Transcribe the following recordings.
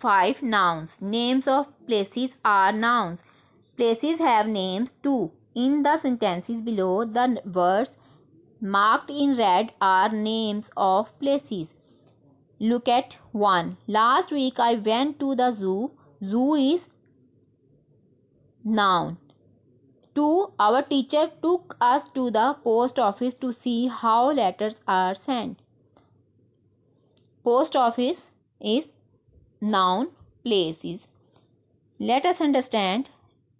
5 nouns. Names of places are nouns. Places have names too. In the sentences below, the words marked in red are names of places. Look at 1. Last week I went to the zoo. Zoo is noun. 2. Our teacher took us to the post office to see how letters are sent. Post office is noun, places. Let us understand.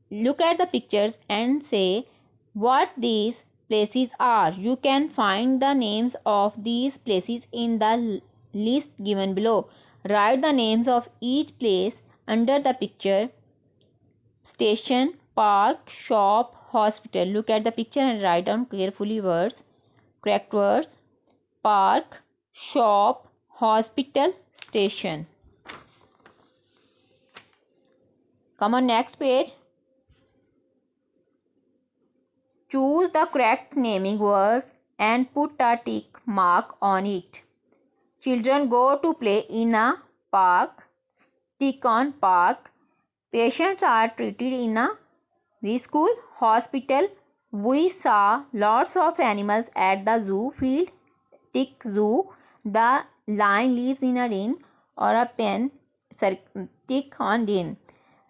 Look at the pictures and say what these places are. You can find the names of these places in the list given below. Write the names of each place under the picture. Station, park, shop, hospital. Look at the picture and write down carefully words. Correct words. Park, shop, hospital, station. Come on, next page. Choose the correct naming word and put a tick mark on it. Children go to play in a park. Tick on park. Patients are treated in a preschool. Hospital. We saw lots of animals at the zoo field. Tick zoo. The lion lives in a den or a pen. Tick on den.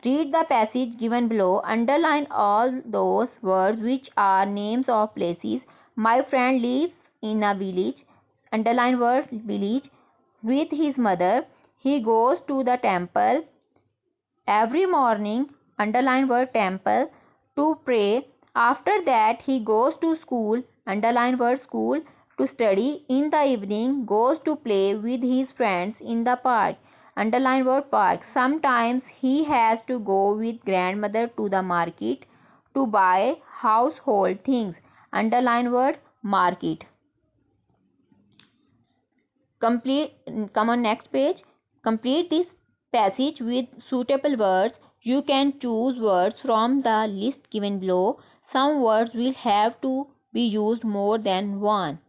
Read the passage given below. Underline all those words which are names of places. My friend lives in a village. Underline word village. With his mother. He goes to the temple every morning. Underline word temple. To pray. After that he goes to school. Underline word school. To study. In the evening goes to play with his friends in the park. Underline word park. Sometimes he has to go with grandmother to the market to buy household things. Underline word market. Come on next page. Complete this passage with suitable words. You can choose words from the list given below. Some words will have to be used more than once.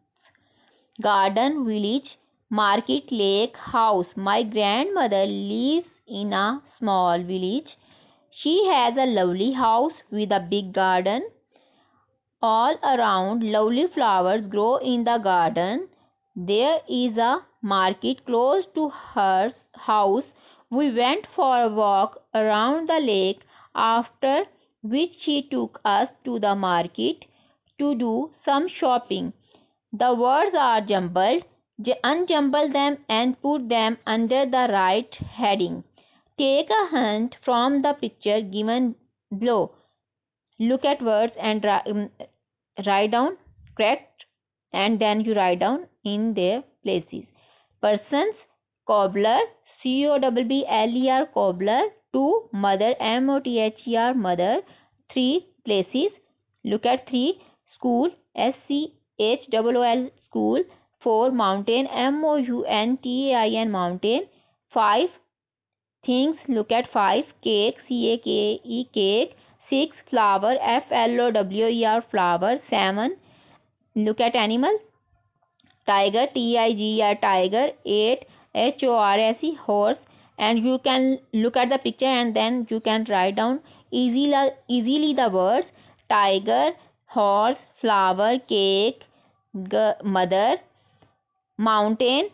Garden, village, market, lake, house. My grandmother lives in a small village. She has a lovely house with a big garden. All around, lovely flowers grow in the garden. There is a market close to her house. We went for a walk around the lake, after which she took us to the market to do some shopping. The words are jumbled. Unjumble them and put them under the right heading. Take a hint from the picture given below. Look at words and write down correct, and then you write down in their places. Persons, cobbler, COBBLER, cobbler. 2. Mother, MOTHER, mother. 3. Places. Look at 3. School, SCHOOL, school. 4. Mountain, MOUNTAIN, mountain. 5. Things. Look at 5. Cake, CAKE, cake. 6. Flower, FLOWER, flower. 7. Look at animal. Tiger, TIGER, tiger. 8. HORSE, horse. And you can look at the picture and then you can write down easily the words tiger, horse, flower, cake, mother, mountain,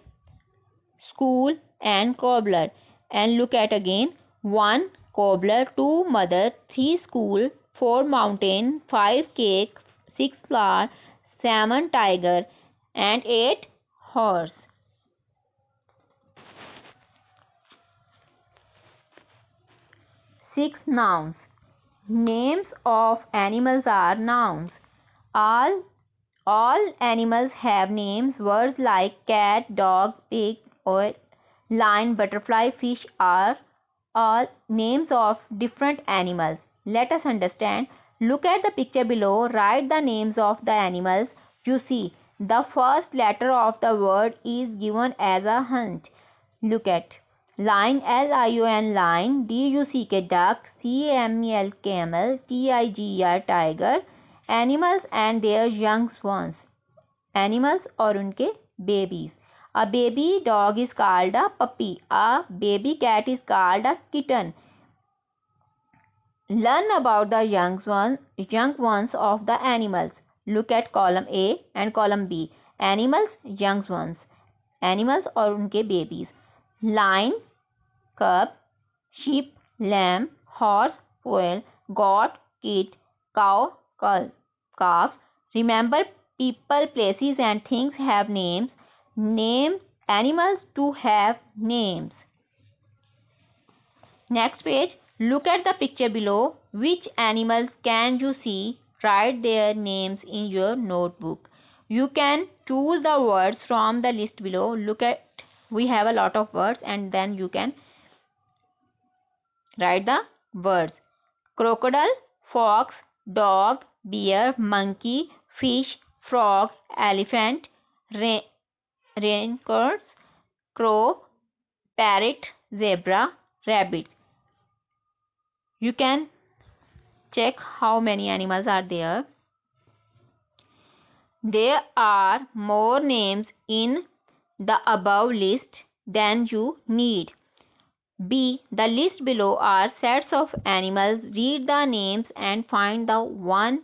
school and cobbler. And look at again. 1. Cobbler. 2. Mother. 3. School. 4. Mountain. 5. Cake. 6. Flower. 7. Tiger. And 8. Horse. 6. Nouns. Names of animals are nouns. All animals have names. Words like cat, dog, pig, or lion, butterfly, fish are all names of different animals. Let us understand. Look at the picture below. Write the names of the animals you see. The first letter of the word is given as a hint. Look at lion, LION, lion. DUCK, duck. CAMEL, camel. TIGER, tiger. Animals and their young ones. Animals और उनके babies. A baby dog is called a puppy. A baby cat is called a kitten. Learn about the young ones of the animals. Look at column A and column B. Animals, young ones. Animals और उनके babies. Lion, cub, sheep, lamb, horse, quail, goat, kid, cow, calf. Remember, people, places and things have names. Name animals to have names. Next page. Look at the picture below. Which animals can you see? Write their names in your notebook. You can choose the words from the list below. Look at, we have a lot of words and then you can write the words. Crocodile, fox, dog, bear, monkey, fish, frog, elephant, reindeer, crow, parrot, zebra, rabbit. You can check how many animals are there. There are more names in the above list than you need. B. The list below are sets of animals. Read the names and find the one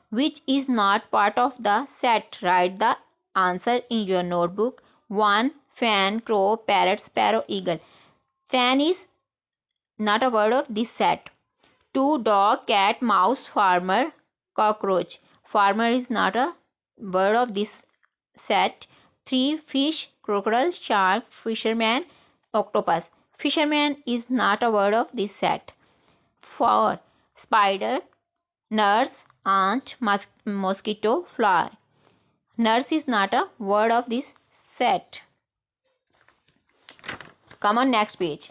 which is not part of the set. Write the answer in your notebook. 1. Fan, crow, parrot, sparrow, eagle. Fan is not a word of this set. 2. Dog, cat, mouse, farmer, cockroach. Farmer is not a word of this set. 3. Fish, crocodile, shark, fisherman, octopus. Fisherman is not a word of this set. 4. Spider, nurse, ant, mosquito, fly. Nurse is not a word of this set. Come on, next page.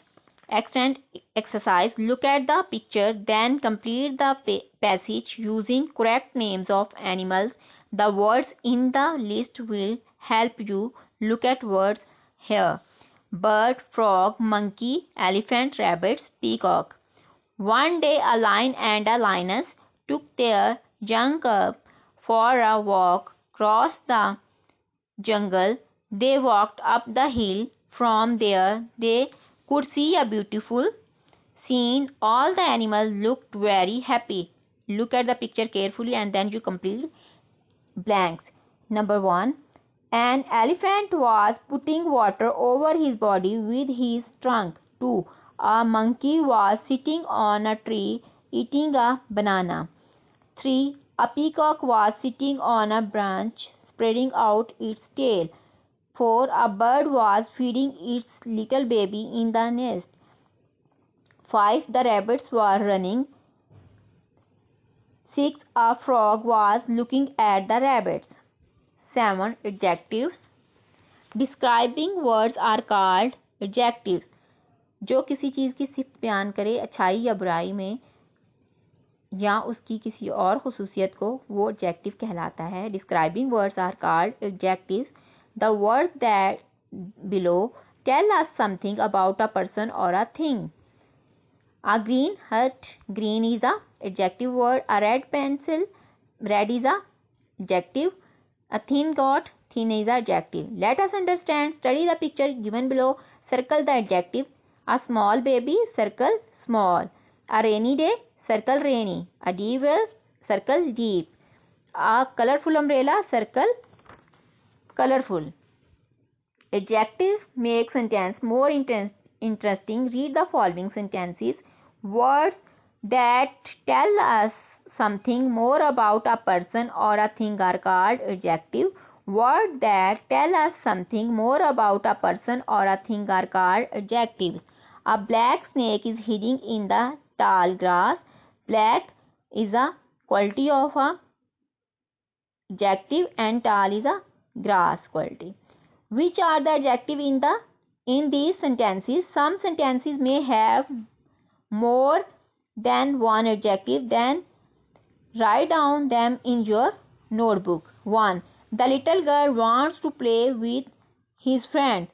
Extend exercise. Look at the picture, then complete the passage using correct names of animals. The words in the list will help you. Look at words here. Bird, frog, monkey, elephant, rabbit, peacock. One day a lion and a lioness took their young cub for a walk across the jungle. They walked up the hill. From there they could see a beautiful scene. All the animals looked very happy. Look at the picture carefully and then you complete blanks. Number 1. An elephant was putting water over his body with his trunk. 2. A monkey was sitting on a tree eating a banana. 3. A peacock was sitting on a branch spreading out its tail. 4. A bird was feeding its little baby in the nest. 5. The rabbits were running. 6. A frog was looking at the rabbits. 7. Adjectives. Describing words are called adjectives. जो किसी चीज़ की सिर्फ बयान करे अच्छाई या बुराई में या उसकी किसी और खुसूसियत को, वो एडजेक्टिव कहलाता है. Describing words are called adjectives. The words that below tell us something about a person or a thing. A green hut, green is a adjective word. A red pencil, red is a adjective. A thin goat, thin is a adjective. Let us understand. Study the picture given below. Circle the adjective. A small baby, circle small. A rainy day, circle rainy. A deep well, circle deep. A colorful umbrella, circle colorful. Adjectives make sentence more interesting. Read the following sentences. Words that tell us something more about a person or a thing are called adjective. Words that tell us something more about a person or a thing are called adjectives. A black snake is hiding in the tall grass. Black is a quality of a adjective and tall is a grass quality. Which are the adjectives in these sentences? Some sentences may have more than one adjective. Then write down them in your notebook. 1. The little girl wants to play with his friend.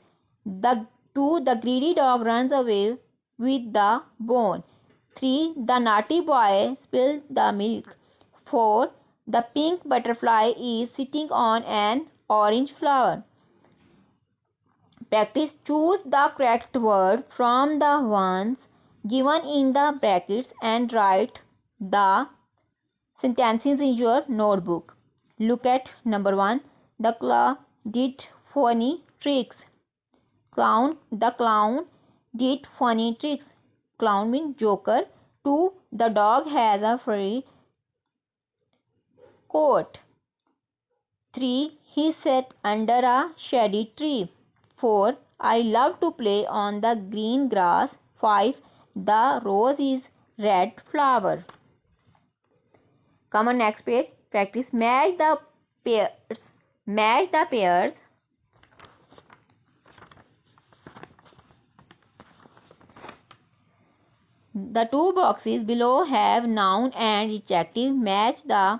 2. The greedy dog runs away with the bone. 3. The naughty boy spills the milk. 4. The pink butterfly is sitting on an orange flower. Practice. Choose the correct word from the ones given in the brackets and write the sentences in your notebook. Look at number 1. The clown did funny tricks. The clown did funny tricks. Clown means joker. 2. The dog has a furry coat. 3. He sat under a shady tree. 4. I love to play on the green grass. 5. The rose is red flower. Come on next page. Practice. Match the pairs. Match the pairs. The two boxes below have noun and adjective. Match the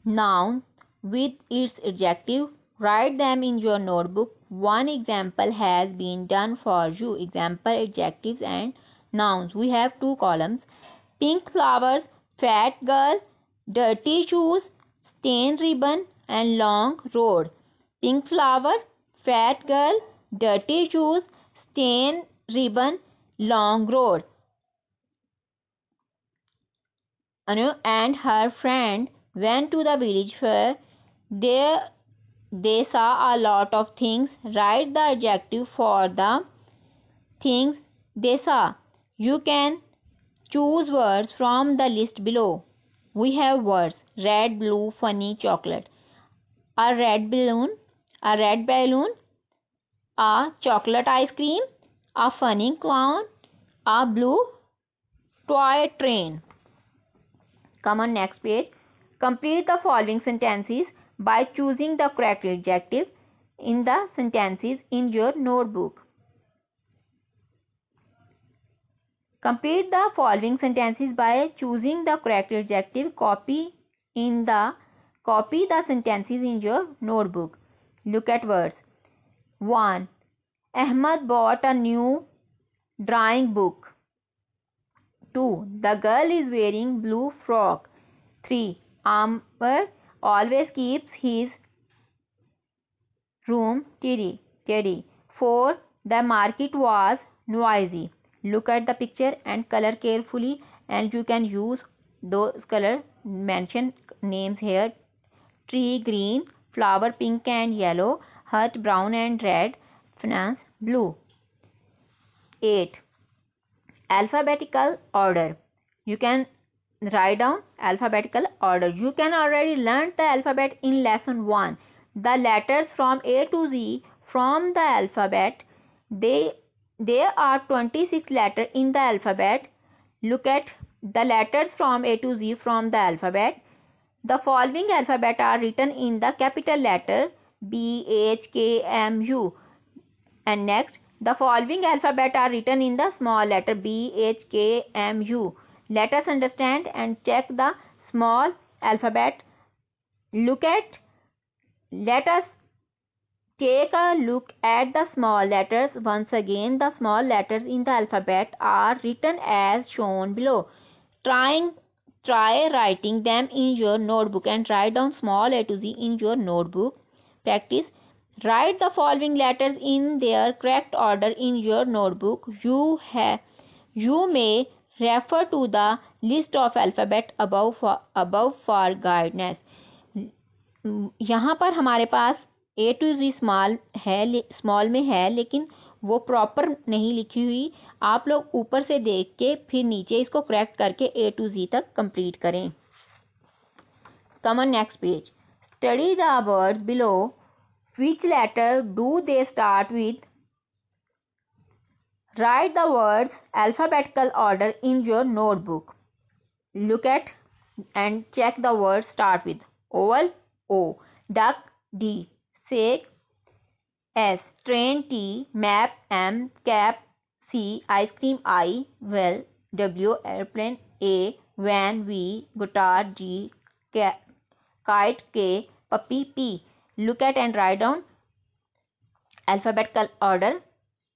noun with its adjective. Write them in your notebook. One example has been done for you. Example, adjectives and nouns. We have two columns. Pink flowers, fat girl, dirty shoes, stained ribbon and long road. Pink flower, fat girl, dirty shoes, stained ribbon, long road. Anu and her friend went to the village fair. There they saw a lot of things. Write the adjective for the things they saw. You can choose words from the list below. We have words red, blue, funny, chocolate. A red balloon, a chocolate ice cream, a funny clown, a blue toy train. Come on next page. Complete the following sentences by choosing the correct adjective in the sentences in your notebook. Complete the following sentences by choosing the correct adjective. Copy the sentences in your notebook. Look at words. 1. Ahmad bought a new drawing book. 2. The girl is wearing blue frock. 3. Amber always keeps his room tidy. 4. The market was noisy. Look at the picture and color carefully, and you can use those colors. Mention names here. Tree green, flower pink and yellow, hut brown and red, finance blue. 8. Alphabetical order. You can write down alphabetical order. You can already learn the alphabet in lesson 1. The letters from A to Z from the alphabet. There are 26 letters in the alphabet. Look at the letters from A to Z from the alphabet. The following alphabet are written in the capital letter B, H, K, M, U. And next, the following alphabet are written in the small letter B, H, K, M, U. Let us understand and check the small alphabet. Let us take a look at the small letters. Once again, the small letters in the alphabet are written as shown below. Try writing them in your notebook and write down small A to Z in your notebook. Practice. Write the following letters in their correct order in your notebook. You may refer to the list of alphabet above for guidance. यहाँ पर हमारे पास A to Z small में है, लेकिन वो proper नहीं लिखी हुई. आप लोग ऊपर से देख के फिर नीचे इसको करेक्ट करके A to Z तक कंप्लीट करें. Come on next page. Study the words below. Which letter do they start with? Write the words alphabetical order in your notebook. Look at and check the words start with oval O, duck D, shake S, train T, map M, cap C, ice cream I, well W, airplane A, van V, guitar G, kite K, puppy P. Look at and write down alphabetical order.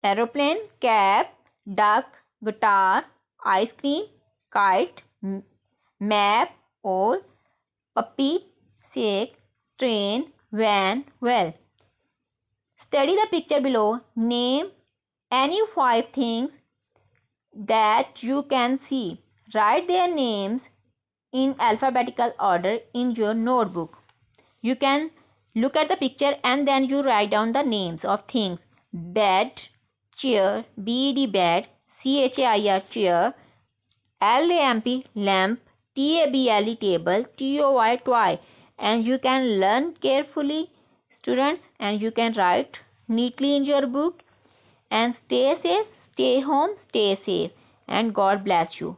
Aeroplane, cap, duck, guitar, ice cream, kite, map, owl, puppy, shake, train, van, well. Study the picture below. Name any 5 things that you can see. Write their names in alphabetical order in your notebook. You can look at the picture and then you write down the names of things. Bed, chair, bed, bed, chair, chair, lamp, lamp, table, table, toy. And you can learn carefully, students, and you can write neatly in your book. And stay safe, stay home, stay safe, and God bless you.